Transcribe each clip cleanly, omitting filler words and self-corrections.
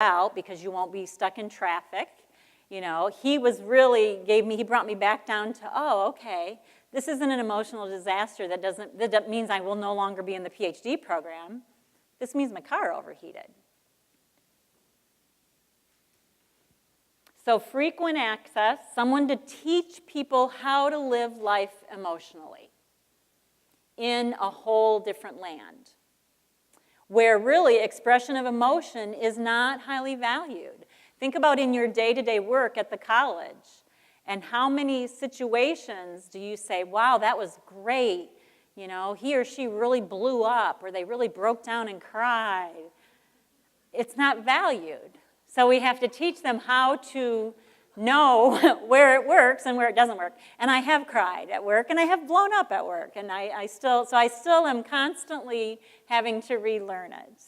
out because you won't be stuck in traffic. You know, he brought me back down to, oh, okay, this isn't an emotional disaster that means I will no longer be in the PhD program. This means my car overheated. So frequent access, someone to teach people how to live life emotionally in a whole different land, where really expression of emotion is not highly valued. Think about in your day-to-day work at the college, and how many situations do you say, wow, that was great. You know, he or she really blew up, or they really broke down and cried. It's not valued. So we have to teach them how to know where it works and where it doesn't work. And I have cried at work, and I have blown up at work, and I still am constantly having to relearn it.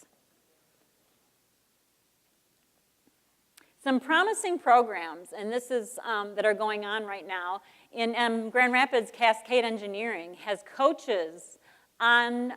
Some promising programs, and this is that are going on right now, in Grand Rapids, Cascade Engineering has coaches on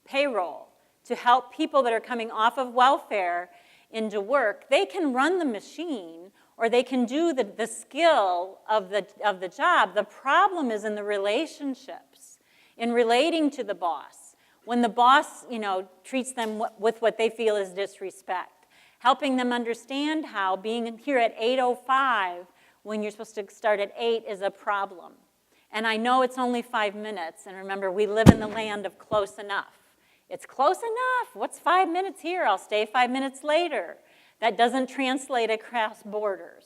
payroll to help people that are coming off of welfare into work. They can run the machine, or they can do the skill of the job. The problem is in the relationships, in relating to the boss. When the boss, you know, treats them with what they feel is disrespect. Helping them understand how being here at 8:05 when you're supposed to start at 8 is a problem. And I know it's only 5 minutes, and remember, we live in the land of close enough. It's close enough. What's 5 minutes here? I'll stay 5 minutes later. That doesn't translate across borders.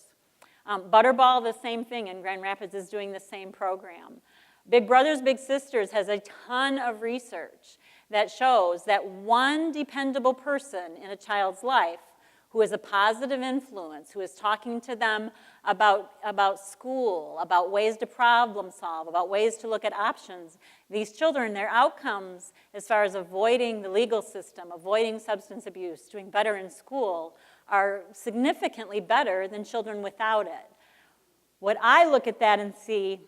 Butterball, the same thing, and Grand Rapids is doing the same program. Big Brothers Big Sisters has a ton of research that shows that one dependable person in a child's life who is a positive influence, who is talking to them about school, about ways to problem solve, about ways to look at options. These children, their outcomes as far as avoiding the legal system, avoiding substance abuse, doing better in school, are significantly better than children without it. What I look at that and see,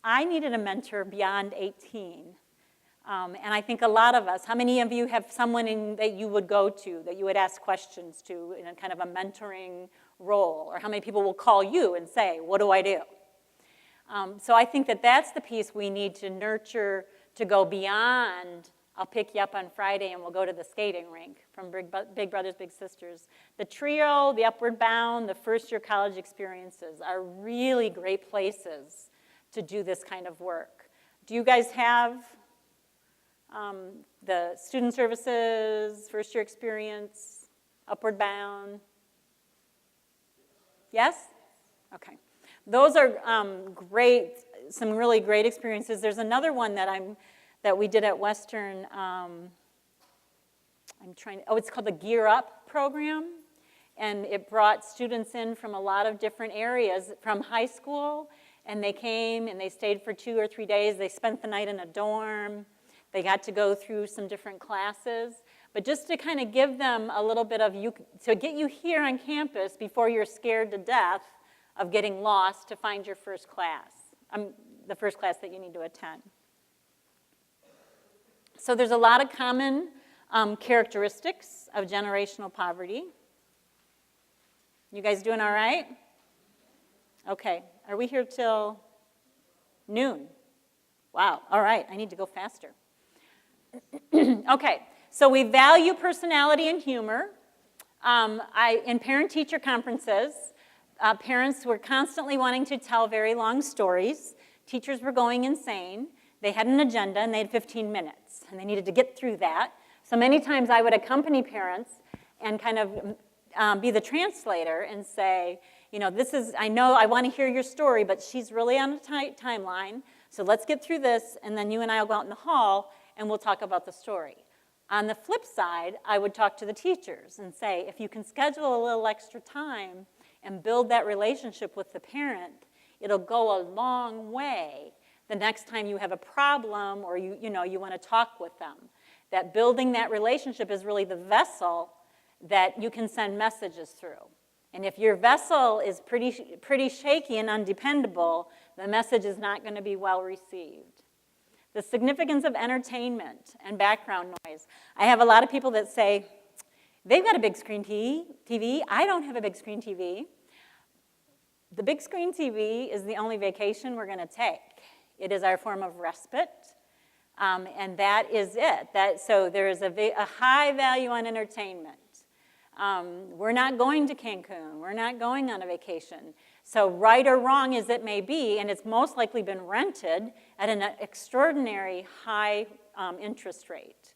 I needed a mentor beyond 18. And I think a lot of us, how many of you have someone that you would go to, that you would ask questions to in a kind of a mentoring role? Or how many people will call you and say, what do I do? So I think that that's the piece we need to nurture to go beyond, I'll pick you up on Friday and we'll go to the skating rink from Big Brothers Big Sisters. The TRIO, the Upward Bound, the first-year college experiences are really great places to do this kind of work. Do you guys have the student services, first-year experience, Upward Bound? Yes? Okay. Those are great, some really great experiences. There's another one that we did at Western. It's called the Gear Up program. And it brought students in from a lot of different areas from high school. And they came and they stayed for 2 or 3 days. They spent the night in a dorm. They got to go through some different classes. But just to kind of give them a little bit of, to get you here on campus before you're scared to death of getting lost to find your first class, the first class that you need to attend. So there's a lot of common characteristics of generational poverty. You guys doing all right? Okay, are we here till noon? Wow, all right, I need to go faster. Okay, so we value personality and humor. In parent-teacher conferences, parents were constantly wanting to tell very long stories. Teachers were going insane. They had an agenda and they had 15 minutes, and they needed to get through that. So many times I would accompany parents and kind of be the translator and say, you know, I know I want to hear your story, but she's really on a tight timeline, so let's get through this, and then you and I will go out in the hall and we'll talk about the story. On the flip side, I would talk to the teachers and say, if you can schedule a little extra time and build that relationship with the parent, it'll go a long way the next time you have a problem or you want to talk with them. That building that relationship is really the vessel that you can send messages through. And if your vessel is pretty shaky and undependable, the message is not going to be well received. The significance of entertainment and background noise. I have a lot of people that say, They've got a big screen TV. I don't have a big screen TV. The big screen TV is the only vacation we're going to take. It is our form of respite, and that is it. So there is a high value on entertainment. We're not going to Cancun. We're not going on a vacation. So right or wrong as it may be, and it's most likely been rented at an extraordinary high interest rate.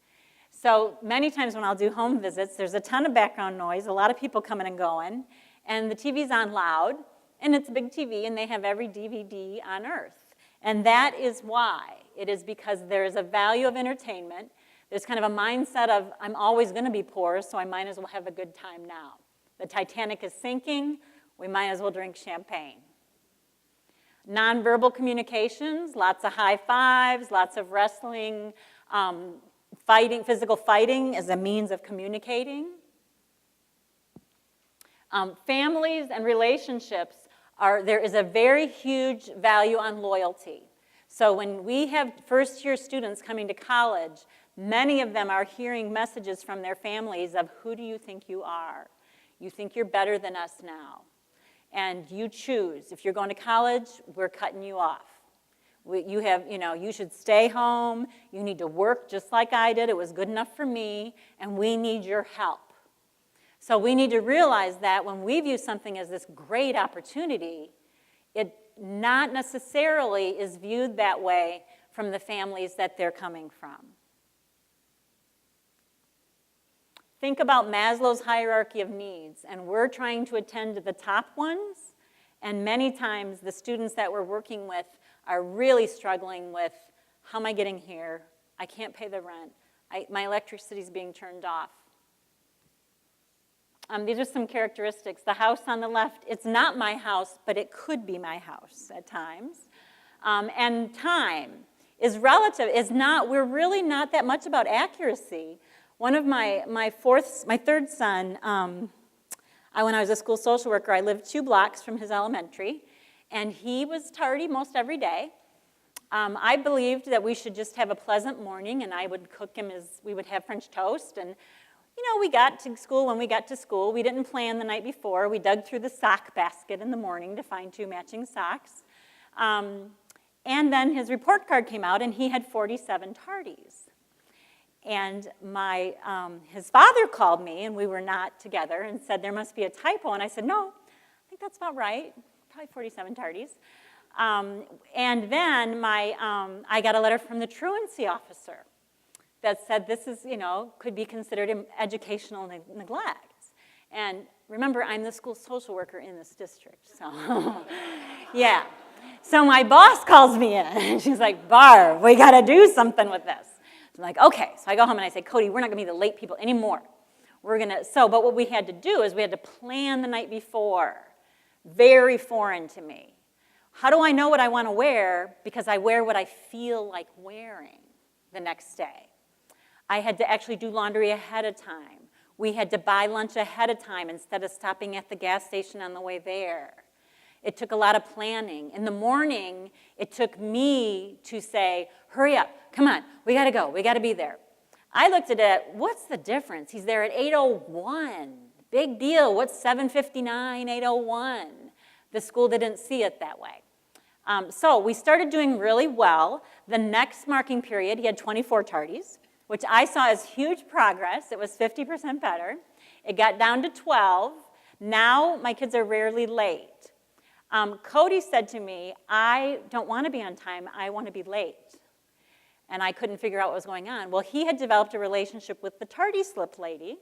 So many times when I'll do home visits, there's a ton of background noise, a lot of people coming and going, and the TV's on loud, and it's a big TV, and they have every DVD on earth. And that is why. It is because there is a value of entertainment. There's kind of a mindset of, I'm always going to be poor, so I might as well have a good time now. The Titanic is sinking. We might as well drink champagne. Nonverbal communications, lots of high fives, lots of wrestling, fighting, physical fighting as a means of communicating. Families and relationships there is a very huge value on loyalty. So when we have first-year students coming to college, many of them are hearing messages from their families of, who do you think you are? You think you're better than us now. And you choose. If you're going to college, we're cutting you off. You should stay home. You need to work just like I did. It was good enough for me, and we need your help. So we need to realize that when we view something as this great opportunity, it not necessarily is viewed that way from the families that they're coming from. Think about Maslow's hierarchy of needs, and we're trying to attend to the top ones, and many times the students that we're working with are really struggling with, how am I getting here? I can't pay the rent. My electricity's being turned off. These are some characteristics. The house on the left, it's not my house, but it could be my house at times. And time is relative. We're really not that much about accuracy. One of my third son, when I was a school social worker, I lived 2 blocks from his elementary, and he was tardy most every day. I believed that we should just have a pleasant morning, and I would cook him we would have French toast, and we got to school when we got to school. We didn't plan the night before. We dug through the sock basket in the morning to find 2 matching socks. And then his report card came out, and he had 47 tardies. And his father called me, and we were not together, and said there must be a typo. And I said, no, I think that's about right, probably 47 tardies. And then I got a letter from the truancy officer that said this is, could be considered educational neglect. And remember, I'm the school social worker in this district, so yeah. So my boss calls me in, and she's like, Barb, we got to do something with this. So I'm like, okay. So I go home and I say, Cody, we're not going to be the late people anymore. But what we had to do is we had to plan the night before. Very foreign to me. How do I know what I want to wear? Because I wear what I feel like wearing the next day. I had to actually do laundry ahead of time. We had to buy lunch ahead of time instead of stopping at the gas station on the way there. It took a lot of planning. In the morning, it took me to say, hurry up, come on, we got to go, we got to be there. I looked at it, what's the difference? He's there at 8:01. Big deal, what's 7:59, 8:01? The school didn't see it that way. So we started doing really well. The next marking period, he had 24 tardies, which I saw as huge progress. It was 50% better. It got down to 12. Now my kids are rarely late. Cody said to me, I don't want to be on time, I want to be late. And I couldn't figure out what was going on. Well, he had developed a relationship with the tardy slip lady,